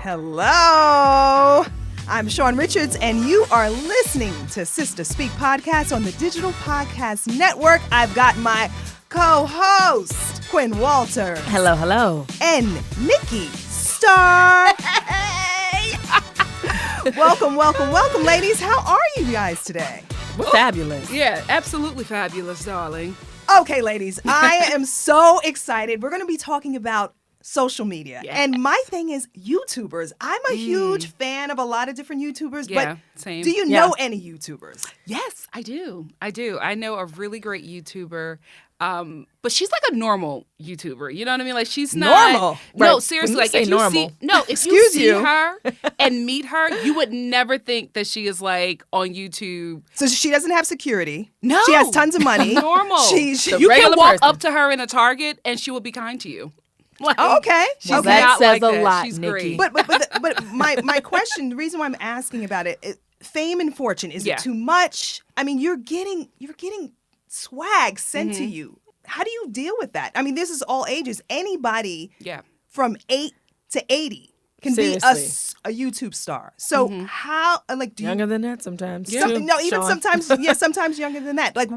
Hello. I'm Sean Richards, and you are listening to Sista Speak Podcast on the Digital Podcast Network. I've got my co-host, Quinn Walter. Hello, hello. And Nikki Star. Hey! Welcome, ladies. How are you guys today? We're fabulous. Yeah, absolutely fabulous, darling. Okay, ladies, I am so excited. We're going to be talking about social media. Yeah. And my thing is YouTubers. I'm a huge fan of a lot of different YouTubers, but same. Do you know any YouTubers? Yes, I do. I know a really great YouTuber, but she's like a normal YouTuber. You know what I mean? Like she's not normal. No, right. seriously. When you like if normal. you see, if you see her and meet her, you would never think that she is like on YouTube. So she doesn't have security. No, she has tons of money. Normal. You can walk person. up to her in a Target and she will be kind to you. Like, okay. That says a lot, She's Nikki. great. But my question, the reason why I'm asking about it, fame and fortune, is it too much? I mean, you're getting swag sent to you. How do you deal with that? I mean, this is all ages. Anybody from 8 to 80 can be a YouTube star. So how, like, do you... Younger than that sometimes. Sometimes younger than that. Like,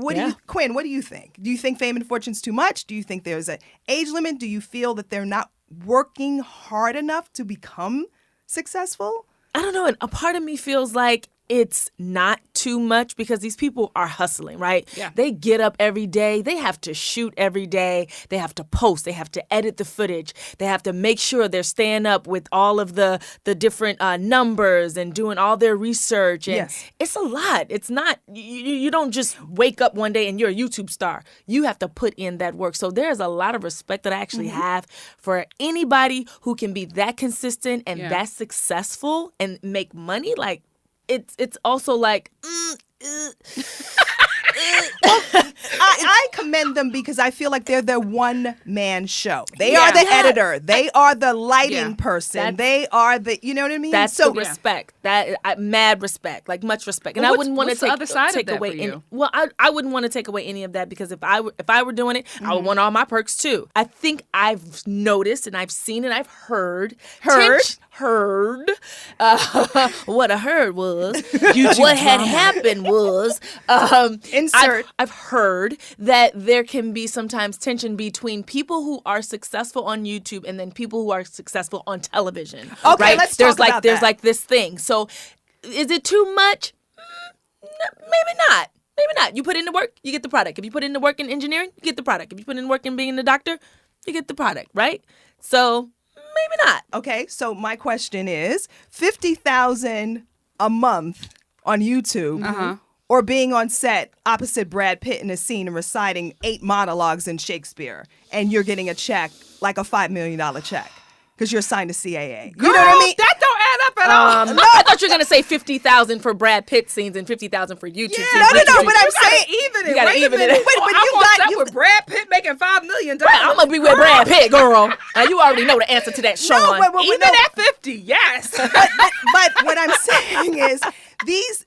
Quinn, what do you think? Do you think fame and fortune's too much? Do you think there's an age limit? Do you feel that they're not working hard enough to become successful? I don't know. And a part of me feels like it's not too much because these people are hustling, right? Yeah. They get up every day. They have to shoot every day. They have to post. They have to edit the footage. They have to make sure they're staying up with all of the different numbers and doing all their research. And it's a lot. It's not, you don't just wake up one day and you're a YouTube star. You have to put in that work. So there's a lot of respect that I actually have for anybody who can be that consistent and that successful and make money. Like, it's also like, I commend them because I feel like they're their one-man show. They are the editor. They are the lighting person. They are the, you know what I mean? That's so respect. Mad respect, like much respect. And I wouldn't want to take away any. Well, I wouldn't want to take away any of that because if I were doing it, I would want all my perks too. I think I've noticed and I've seen and I've heard. What I heard was what had happened was I've heard that there can be sometimes tension between people who are successful on YouTube and then people who are successful on television. Okay, right? let's talk about that. There's like this thing. So is it too much? Maybe not. Maybe not. You put in the work, you get the product. If you put in the work in engineering, you get the product. If you put in the work in being a doctor, you get the product, right? So maybe not. Okay, so my question is, $50,000 a month on YouTube or being on set opposite Brad Pitt in a scene and reciting 8 monologues in Shakespeare, and you're getting a check, like a $5 million check, because you're signed to CAA. Girl, you know what I mean? That don't add up at all. No, I thought you were going to say $50,000 for Brad Pitt scenes and $50,000 for YouTube scenes. No, but I'm saying... Even it. You got to even it. I'm on set with Brad Pitt making $5 million. I'm going to be with Brad Pitt, girl. Now, you already know the answer to that, Sean. Even at 50, yes. but what I'm saying is...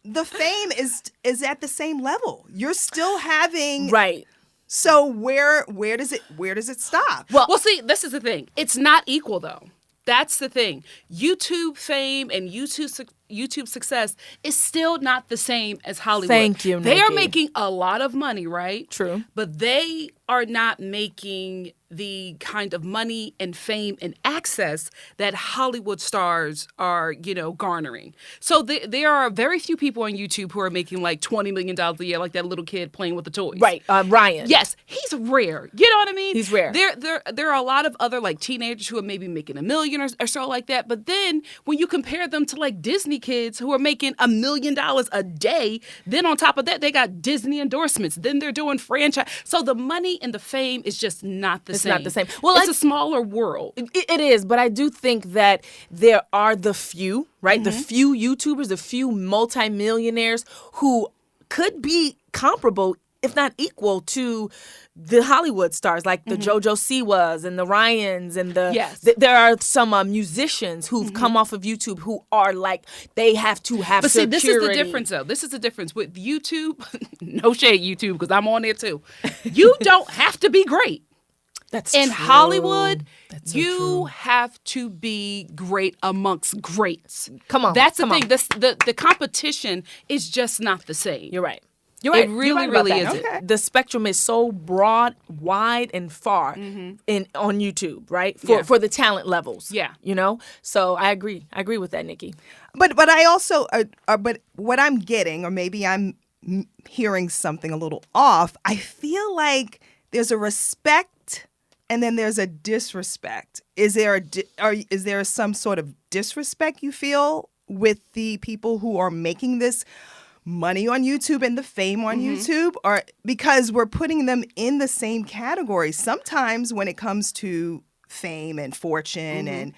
the fame is at the same level. You're still having right. So where does it stop? Well, see, this is the thing. It's not equal though. That's the thing. YouTube fame and YouTube success is still not the same as Hollywood. Thank you, Nikki. They are making a lot of money, right? True. But they are not making the kind of money and fame and access that Hollywood stars are, garnering. So there are very few people on YouTube who are making like $20 million a year, like that little kid playing with the toys. Right, Ryan. Yes, he's rare. You know what I mean? He's rare. There are a lot of other like teenagers who are maybe making $1 million or so like that. But then when you compare them to like Disney kids who are making $1 million a day, then on top of that, they got Disney endorsements. Then they're doing franchise. So the money and the fame is just not the same. It's not the same. Well, it's a smaller world. It is, but I do think that there are the few, right? The few YouTubers, the few multimillionaires who could be comparable, if not equal, to the Hollywood stars, like the JoJo Siwas and the Ryans and there are some musicians who've come off of YouTube who are like, they have to have But security. See, this is the difference, though. This is the difference with YouTube. No shade, YouTube, because I'm on there, too. You don't have to be great. That's in true. Hollywood, That's so you true. have to be great amongst greats. Come on, That's the come thing. on. The competition is just not the same. You're right. You're right. It really, You're right about really that. isn't. Okay. The spectrum is so broad, wide, and far on YouTube, right? For the talent levels. Yeah. You know? So I agree. I agree with that, Nikki. But I also, but what I'm getting, or maybe I'm hearing something a little off, I feel like there's a respect and then there's a disrespect. Is there some sort of disrespect you feel with the people who are making this money on YouTube and the fame on YouTube, or because we're putting them in the same category sometimes when it comes to fame and fortune? And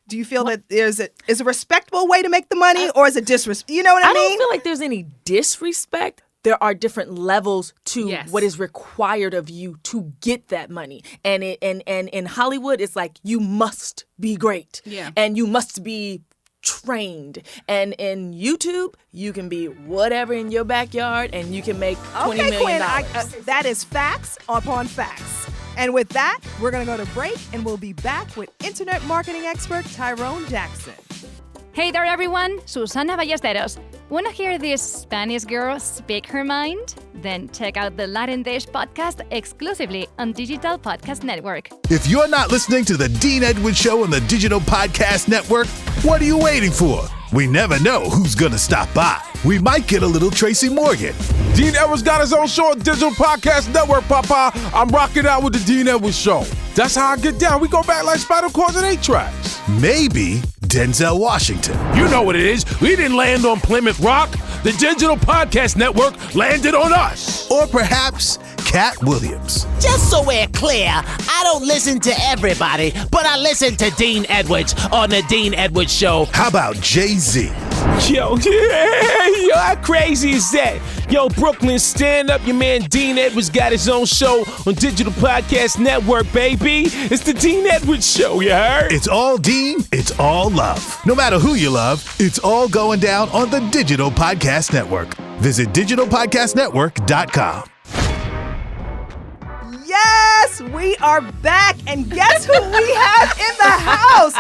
do you feel that is a respectable way to make the money, or is it disrespect? You know what I mean? I don't feel like there's any disrespect. There are different levels to what is required of you to get that money. And in Hollywood, it's like you must be great. Yeah. And you must be trained. And in YouTube, you can be whatever in your backyard and you can make $20 million. Quinn, that is facts upon facts. And with that, we're going to go to break, and we'll be back with internet marketing expert Tyrone Jackson. Hey there, everyone. Susana Ballesteros. Want to hear this Spanish girl speak her mind? Then check out the Latin Dish podcast exclusively on Digital Podcast Network. If you're not listening to the Dean Edwards Show on the Digital Podcast Network, what are you waiting for? We never know who's going to stop by. We might get a little Tracy Morgan. Dean Edwards got his own show on Digital Podcast Network, Papa. I'm rocking out with the Dean Edwards Show. That's how I get down. We go back like Spinal Cords and 8 tracks. Maybe Denzel Washington. You know what it is. We didn't land on Plymouth Rock. The Digital Podcast Network landed on us. Or perhaps Cat Williams. Just so we're clear, I don't listen to everybody, but I listen to Dean Edwards on the Dean Edwards Show. How about Jay-Z? Yo, how crazy is that? Yo, Brooklyn, stand up. Your man Dean Edwards got his own show on Digital Podcast Network, baby. It's the Dean Edwards Show, you heard? It's all Dean, it's all love. No matter who you love, it's all going down on the Digital Podcast Network. Visit digitalpodcastnetwork.com. Yes, we are back, and guess who we have in the house?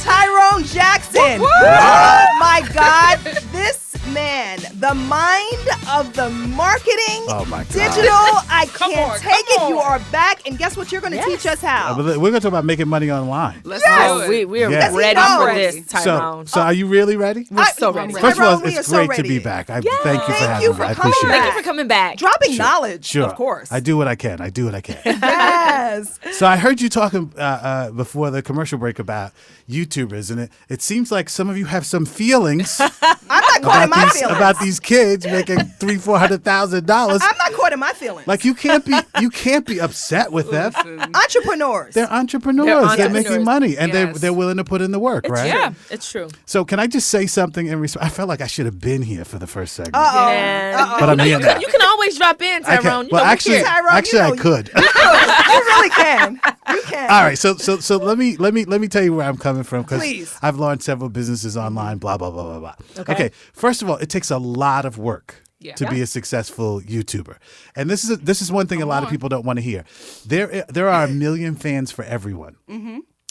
Tyrone Jackson. Oh my God, this man, the mind of the marketing, digital. I can't take it. You are back, and guess what? You're going to teach us how. We're going to talk about making money online. Let's do it. We're Yes. ready Yes, for he this, knows. Tyrone. So are you really ready? We're so ready. First of all, Tyrone, we are it's so great to ready. be back. Thank you for Thank having you me. for I coming appreciate back. Thank you for coming back. Dropping knowledge, Sure. of course. I do what I can. Yes. So I heard you talking before the commercial break about YouTubers, and it seems like some of you have some feelings I'm not caught in my feelings. about these kids making $300,000-$400,000. I'm not caught in my feelings. Like you can't be upset with them. Entrepreneurs. They're entrepreneurs. They're making entrepreneurs. money, and Yes. they're willing to put in the work, right? Yeah. It's true. So can I just say something in response? I felt like I should have been here for the first segment. And But I'm here now. you can always drop in, I Tyrone. can, You well, know, we actually, care. Tyrone, actually, you I know- could. You really can. You can. All right, so let me tell you where I'm coming from, because Please. I've launched several businesses online. Blah blah blah blah blah. Okay, first of all, it takes a lot of work to be a successful YouTuber, and this is one thing a lot of people don't want to hear. There are a million fans for everyone.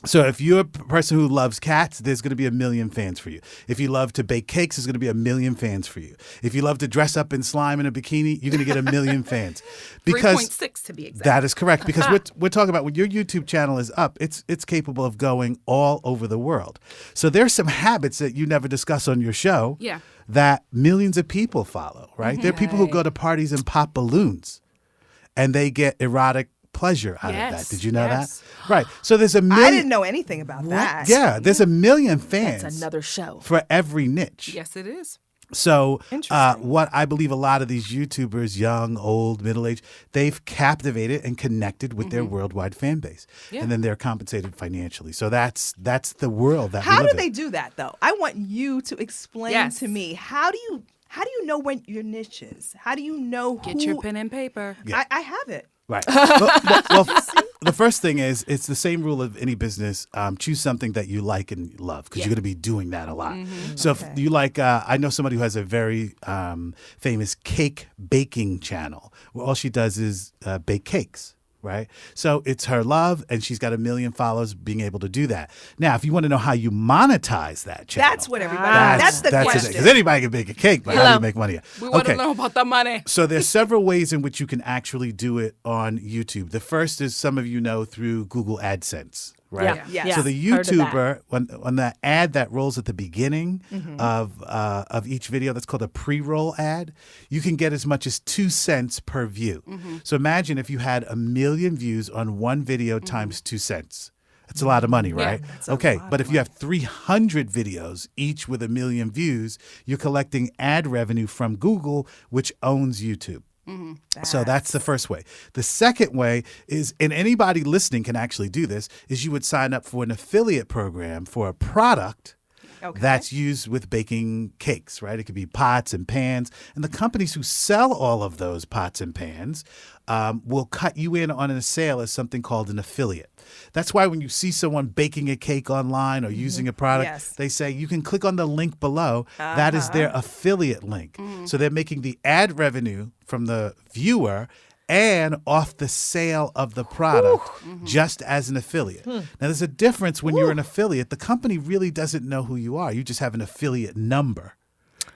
So if you're a person who loves cats, there's going to be a million fans for you. If you love to bake cakes, there's going to be a million fans for you. If you love to dress up in slime in a bikini, you're going to get a million fans. Because 3.6 to be exact. that is correct. Because we're talking about when your YouTube channel is up, it's capable of going all over the world. So there's some habits that you never discuss on your show Yeah. that millions of people follow, right? There are people who go to parties and pop balloons, and they get erotic pleasure out of that. Yes, Did you know yes. that? Right. So there's a million. I didn't know anything about that. Yeah, there's a million fans That's another show. for every niche. Yes, it is. So Interesting. what I believe a lot of these YouTubers, young, old, middle-aged, they've captivated and connected with their worldwide fan base. And then they're compensated financially. So that's the world that we How live do they in. do that, though? I want you to explain Yes. to me. How do you know when your niche is? How do you know who? Get your pen and paper. I have it. Right. well, the first thing is it's the same rule of any business. Choose something that you like and love, because you're going to be doing that a lot. So if you like, I know somebody who has a very famous cake baking channel where all she does is bake cakes. right? So it's her love, and she's got 1 million followers being able to do that. Now, if you want to know how you monetize that channel. That's what everybody, that's the question. Because anybody can bake a cake, but how do you make money? We want to know about the money. So there's several ways in which you can actually do it on YouTube. The first is, some of you know, through Google AdSense. Right. Yeah. So the YouTuber, when the ad that rolls at the beginning of each video, that's called a pre-roll ad, you can get as much as 2 cents per view. So imagine if you had 1 million views on one video times 2 cents. That's a lot of money, right? Okay, but if you have 300 videos, each with 1 million views, you're collecting ad revenue from Google, which owns YouTube. So that's the first way. The second way is, and anybody listening can actually do this, is you would sign up for an affiliate program for a product that's used with baking cakes, right? It could be pots and pans. And the companies who sell all of those pots and pans will cut you in on a sale as something called an affiliate. That's why when you see someone baking a cake online or using a product, they say you can click on the link below. That is their affiliate link. So they're making the ad revenue from the viewer and off the sale of the product just as an affiliate. Now, there's a difference when you're an affiliate. The company really doesn't know who you are. You just have an affiliate number.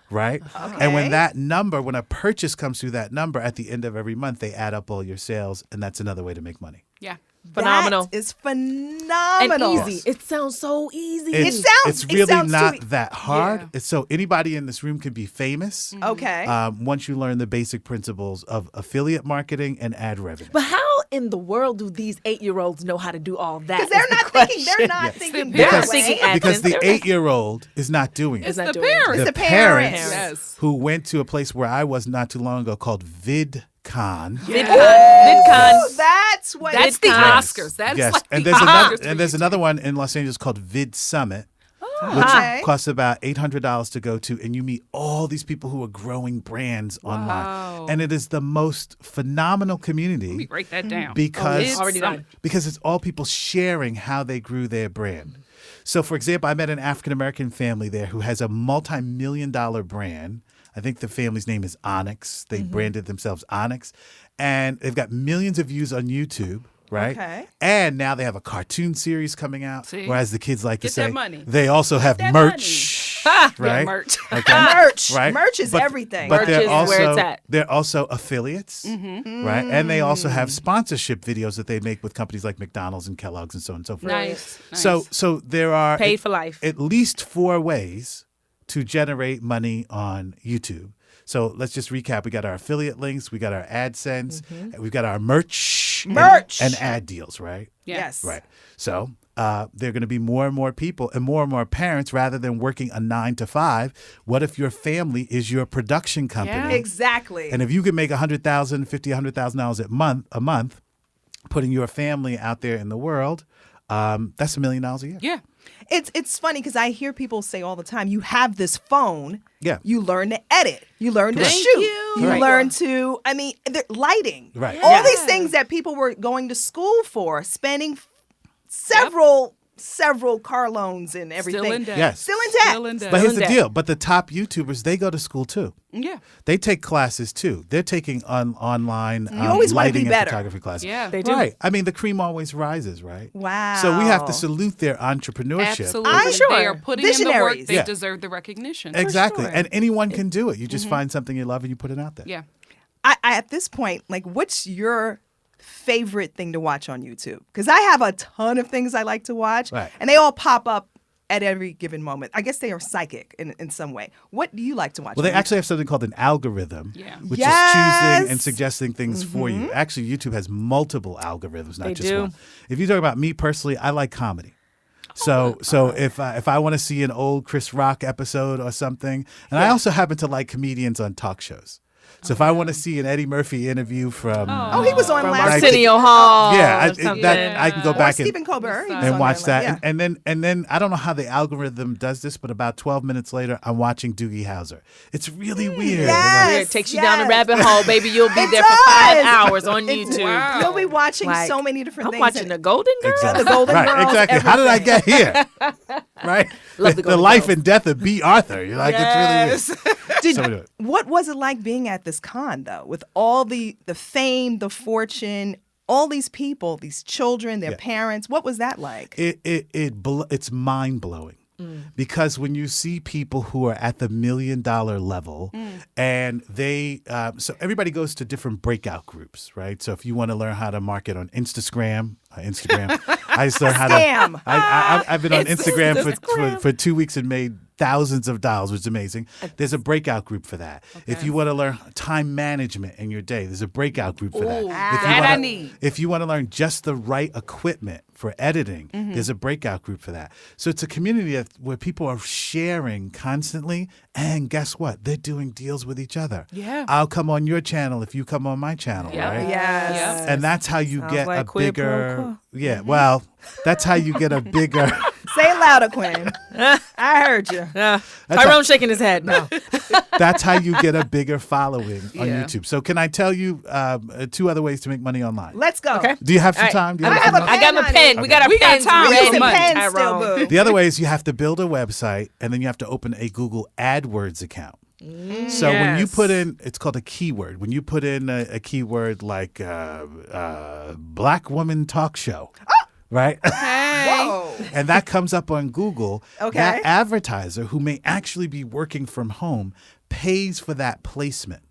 Right? And when that number, when a purchase comes through that number, at the end of every month, they add up all your sales, and that's another way to make money. Yeah. Phenomenal. That is phenomenal. And easy. It sounds so easy. It's really not too that hard. Yeah. So anybody in this room can be famous. Okay. Once you learn the basic principles of affiliate marketing and ad revenue. But how in the world do these 8-year-olds know how to do all that? Because they're not thinking that way. Because the 8-year-old is not doing it. It's the parents. The parents who went to a place where I was not too long ago called VidCon. VidCon. That's the Oscars. That's like and the there's Oscars. and there's another one in Los Angeles called Vid Summit, which costs about $800 to go to, and you meet all these people who are growing brands online, and it is the most phenomenal community. Let me write that down because it's all people sharing how they grew their brand. So, for example, I met an African American family there who has a multi-million-dollar brand. I think the family's name is Onyx. They branded themselves Onyx. And they've got millions of views on YouTube, right? Okay. And now they have a cartoon series coming out. See? Or as the kids like to say, money. they also have merch. Right? Yeah, merch. Okay. Merch. Right? Merch is everything. But merch is where it's at. They're also affiliates, right? And they also have sponsorship videos that they make with companies like McDonald's and Kellogg's and so on and so forth. Nice. So there are Paid for life. at least 4 ways to generate money on YouTube. So let's just recap. We got our affiliate links, we got our AdSense, and we've got our merch and ad deals, right? Yes. Right. So there are going to be more and more people and more parents, rather than working a 9 to 5. What if your family is your production company? Yeah. Exactly. And if you can make $100,000, $100,000 a month, putting your family out there in the world, that's $1 million a year. Yeah. It's funny because I hear people say all the time, you have this phone. Yeah. You learn to edit. You learn to Thank shoot. you. You learn to, lighting. Right. All these things that people were going to school for, spending several car loans and everything. Still in debt. Yes. Still in debt. Still in debt. But here's the deal. But the top YouTubers, they go to school too. Yeah. They take classes too. They're taking online You always wanna lighting be and better. photography classes. Yeah. They do. Right. I mean, the cream always rises, right? Wow. So we have to salute their entrepreneurship. Absolutely. I'm sure. They are putting in the work. Visionaries. They Yeah. deserve the recognition. Exactly. For sure. And anyone can do it. You just find something you love and you put it out there. Yeah. I at this point, what's your favorite thing to watch on YouTube? Because I have a ton of things I like to watch, Right. and they all pop up at every given moment. I guess they are psychic in some way. What do you like to watch? Well, they on actually have something called an algorithm, which Yes. is choosing and suggesting things for you. Actually, YouTube has multiple algorithms, not They just do. one. If you talk about me personally, I like comedy. So if I want to see an old Chris Rock episode or something, and I also happen to like comedians on talk shows. So if I want to see an Eddie Murphy interview from he was on last Arsenio Hall. I or something. I can go or back Stephen Colbert. He was and on watch there, that. And then I don't know how the algorithm does this, but about 12 minutes later, I'm watching Doogie Howser. It's really weird. Yes. It takes you down a rabbit hole, baby. You'll be It there for 5 does. hours on YouTube. Wow. You'll be watching Like, so many different I'm things. watching The Golden Girls. Exactly. The Golden right, Girls, exactly. How did I get here? Right? Love The the Golden life Girls. and death of B. Arthur. You're like, it's really weird. So we do it. What was it like being at this con, though, with all the fame, the fortune? all these people, these children, their parents. What was that like? It's mind blowing. Because when you see people who are at the $1 million level and they, so everybody goes to different breakout groups, right? So if you want to learn how to market on Instagram, I just learned how to. I've been on Instagram for 2 weeks and made thousands of dollars, which is amazing. There's a breakout group for that. Okay. If you want to learn time management in your day, there's a breakout group for that. I need. If you want to learn just the right equipment for editing, there's a breakout group for that. So it's a community where people are sharing constantly, and guess what? They're doing deals with each other. Yeah. I'll come on your channel if you come on my channel, right? Yes. And that's how you get like a bigger. Yeah, well, that's how you get a bigger. Say it louder, Quinn. I heard you. Tyrone's shaking his head. No. That's how you get a bigger following on YouTube. So can I tell you 2 other ways to make money online? Let's go. Okay. Do you have some time? I got my pen. We got our pens time. ready. We got pens still, boo. The other way is you have to build a website and then you have to open a Google AdWords account. So when you put in, it's called a keyword. When you put in a keyword like black woman talk show, right? Whoa. And that comes up on Google. Okay. That advertiser who may actually be working from home pays for that placement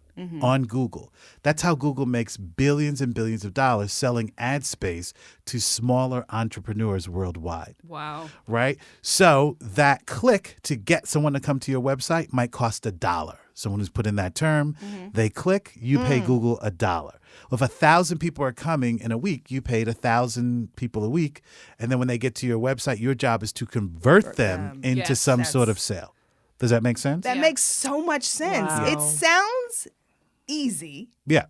on Google. That's how Google makes billions and billions of dollars selling ad space to smaller entrepreneurs worldwide. Wow. Right? So that click to get someone to come to your website might cost $1. Someone who's put in that term, they click, you pay Google $1. Well, if 1,000 people are coming in a week, you paid 1,000 people a week. And then when they get to your website, your job is to convert them into some sort of sale. Does that make sense? That makes so much sense. Wow. It sounds easy. Yeah.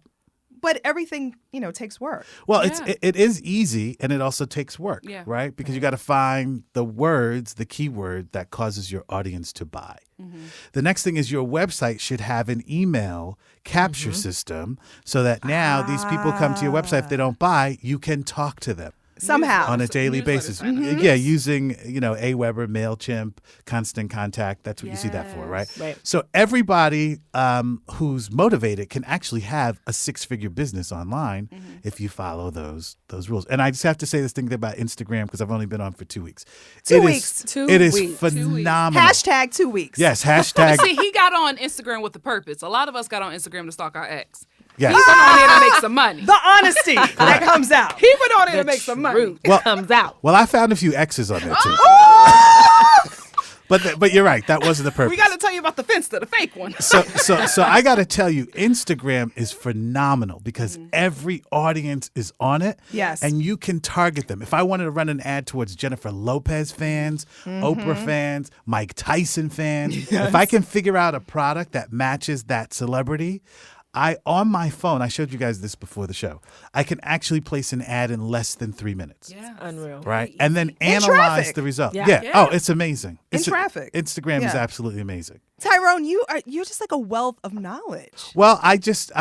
But everything, takes work. Well, it is easy and it also takes work, Yeah. right? Because you got to find the words, the keyword that causes your audience to buy. The next thing is your website should have an email capture system so that now these people come to your website. If they don't buy, you can talk to them. Somehow. On a daily basis. Yeah, using, Aweber, MailChimp, Constant Contact. That's what you see that for, right? Right. So everybody who's motivated can actually have a 6-figure business online if you follow those rules. And I just have to say this thing about Instagram because I've only been on for 2 weeks. 2 weeks. It is phenomenal. Hashtag 2 weeks. Yes, hashtag. See, he got on Instagram with a purpose. A lot of us got on Instagram to stalk our ex. Yes. He went on there to make some money. The honesty that comes out. He went on there to make some money. Well, comes out. Well, I found a few X's on there too. But you're right. That wasn't the purpose. We got to tell you about the Finsta, the fake one. So I got to tell you, Instagram is phenomenal because every audience is on it. Yes. And you can target them. If I wanted to run an ad towards Jennifer Lopez fans, Oprah fans, Mike Tyson fans, if I can figure out a product that matches that celebrity, on my phone, I showed you guys this before the show, I can actually place an ad in less than 3 minutes. Yeah. Unreal. Right? And then In analyze traffic. the result. Yeah. Oh, it's amazing. Traffic. Instagram is Yeah. absolutely amazing. Tyrone, you're just like a wealth of knowledge. Well, I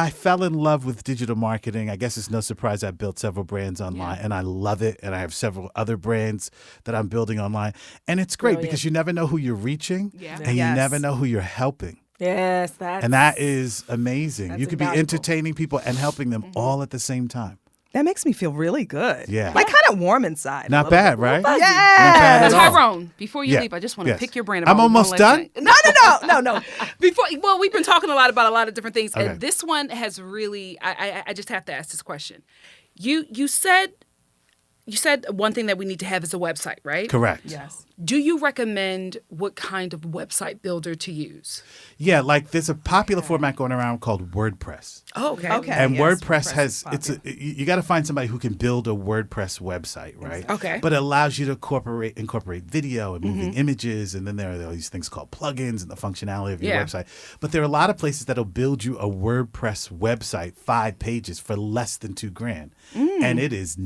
fell in love with digital marketing. I guess it's no surprise I built several brands online and I love it. And I have several other brands that I'm building online. And it's great because you never know who you're reaching and you never know who you're helping. Yes, that is amazing. That's You could be invaluable. entertaining people and helping them all at the same time. That makes me feel really good. Yeah. Like kind of warm inside. Not bad, right? Yeah. Not bad at all. Tyrone, before you Yeah. leave, I just want to Yes. pick your brain about I'm almost one last done? thing. No. Well, we've been talking a lot about a lot of different things, Okay. and this one has really. I just have to ask this question. You said one thing that we need to have is a website, right? Correct. Yes. Do you recommend what kind of website builder to use? Yeah, like there's a popular format going around called WordPress. Oh, okay. Okay. And yes, WordPress WordPress has is you got to find somebody who can build a WordPress website, right? Okay. But it allows you to incorporate video and moving images, and then there are these things called plugins and the functionality of your website. But there are a lot of places that'll build you a WordPress website, 5 pages for less than $2,000, and it is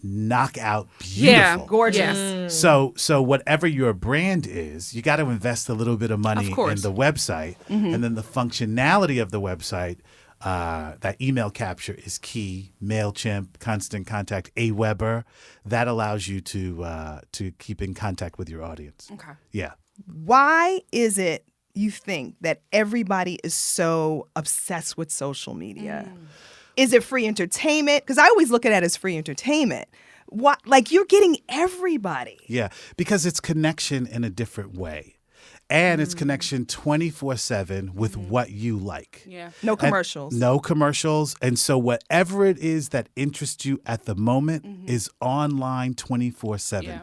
knockout beautiful. Yeah, gorgeous. So whatever your brand is, you got to invest a little bit of money Of course. in the website, and then the functionality of the website, that email capture is key. MailChimp, Constant Contact, Aweber, that allows you to keep in contact with your audience. Okay. Yeah. Why is it you think that everybody is so obsessed with social media? Is it free entertainment? Because I always look at it as free entertainment. What, like, you're getting everybody. Yeah, because it's connection in a different way. And it's connection 24/7 with what you like. Yeah. No commercials. No commercials. And so whatever it is that interests you at the moment is online 24/7. Yeah.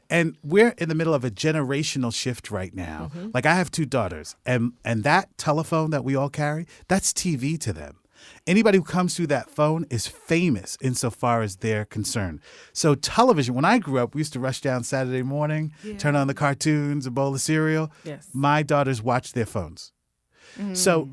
And we're in the middle of a generational shift right now. Like, I have 2 daughters, and that telephone that we all carry, that's TV to them. Anybody who comes through that phone is famous insofar as they're concerned. So television, when I grew up, we used to rush down Saturday morning, turn on the cartoons, a bowl of cereal. Yes. My daughters watch their phones. So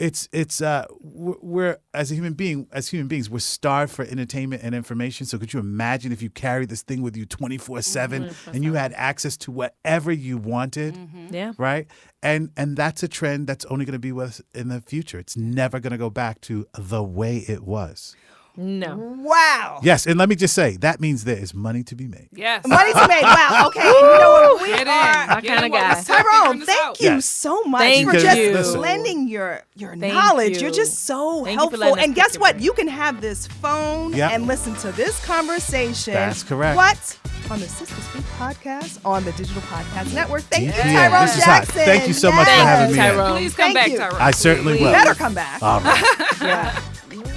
we're as human beings, we're starved for entertainment and information. So could you imagine if you carried this thing with you 24/7 and you had access to whatever you wanted? Yeah. Right? And that's a trend that's only going to be with us in the future. It's never going to go back to the way it was. No. Wow. Yes, and let me just say, that means there is money to be made. Yes. Money to make. Wow. Okay. You know what? We Get in. are. My kind of guy. Tyrone, thank you Yes. so much Thank for you. just Listen. lending your Thank knowledge. you. You're just so Thank you for helpful. letting us And guess pick your what? brain. You can have this phone Yep. and listen to this conversation. That's correct. What? On the Sista Speak podcast on the Digital Podcast Network. Thank you, Yeah, Tyrone this is hot. Jackson. Thank you so much for Yes. having me in. Tyrone. Please come Thank back, you. Tyrone. I certainly You will. better come back. All right. Yeah.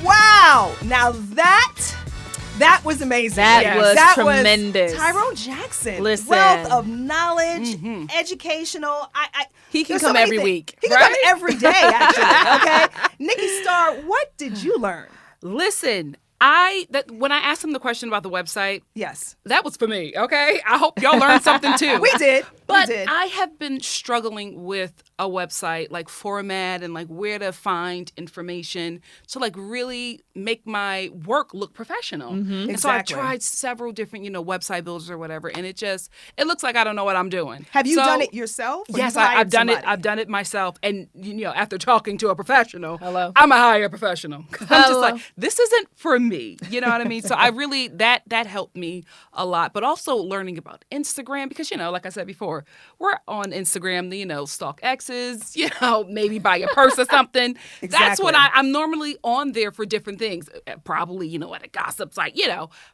Wow. Now that was amazing. That was That tremendous. Was Tyrone Jackson. Listen. Wealth of knowledge, educational. He can there's so come many every things. week. He can come every day, actually. Okay. Nikki Starr, what did you learn? Listen, when I asked him the question about the website, Yes. that was for me, okay? I hope y'all learned something too. We did. But we did. I have been struggling with a website, like format and like where to find information to like really make my work look professional. And so I've Exactly. tried several different, website builders or whatever, and it looks like I don't know what I'm doing. Have you So- done it yourself? Or Yes, you've hired I've done it. somebody? I've done it myself, and after talking to a professional, Hello. I'm a higher professional. 'Cause I'm just Hello. like, this isn't for me. You know what I mean? So I really that helped me a lot. But also learning about Instagram because like I said before, we're on Instagram to stalk exes, maybe buy a purse or something. That's what Exactly. I'm normally on there for different things. Probably at a gossip site,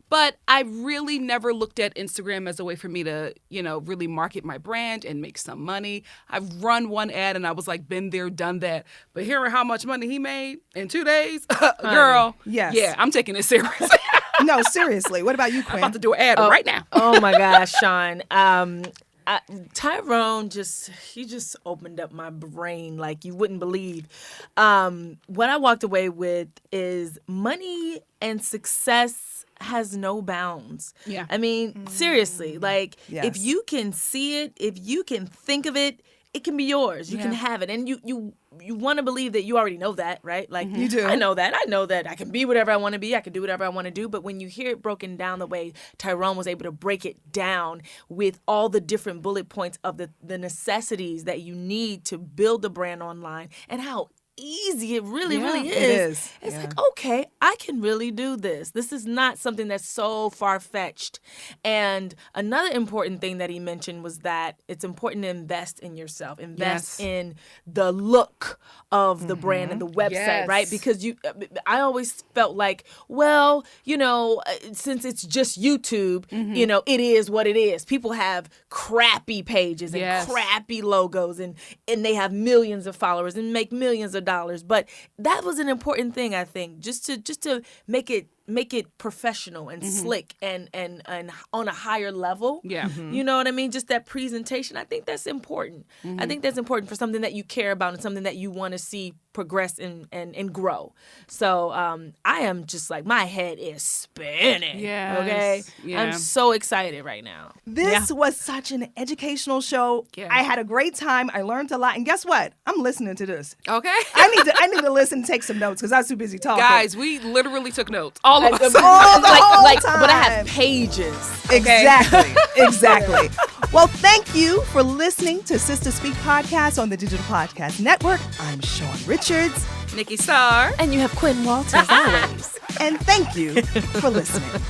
But I really never looked at Instagram as a way for me to really market my brand and make some money. I've run one ad and I was like, been there, done that. But hearing how much money he made in 2 days, girl, Yes. yeah, I'm taking it serious. No, seriously. What about you, Quinn? I'm about to do an ad right now. Oh my gosh, Sean. Tyrone he just opened up my brain like you wouldn't believe. What I walked away with is money and success has no bounds. Yeah. I mean, seriously, like Yes. if you can see it, if you can think of it, it can be yours. You can Yeah. have it. And you want to believe that you already know that, right? Like You do. I know that. I know that I can be whatever I want to be. I can do whatever I want to do. But when you hear it broken down the way Tyrone was able to break it down with all the different bullet points of the necessities that you need to build a brand online and how easy it really is. it is. It's Yeah. like, okay, I can really do this. This is not something that's so far-fetched. And another important thing that he mentioned was that it's important to invest in yourself, invest Yes. in the look of the brand and the website, Yes. right? Because I always felt like, well, since it's just YouTube, it is what it is. People have crappy pages and Yes. crappy logos and they have millions of followers and make millions of dollars. But that was an important thing, I think, just to make it professional and slick and on a higher level. Yeah. You know what I mean? Just that presentation. I think that's important. I think that's important for something that you care about and something that you want to see progress and grow. So I am just like, my head is spinning. Yes. Okay? Yeah. I'm so excited right now. This was such an educational show. Yeah. I had a great time. I learned a lot. And guess what? I'm listening to this. Okay. I need to listen and take some notes because I was too busy talking. Guys, we literally took notes. All of us. All the whole But I time. have pages. Okay? Exactly. Well, thank you for listening to Sista Speak podcast on the Digital Podcast Network. I'm Sean Richards, Nikki Starr. And you have Quinn Walters always. and thank you for listening.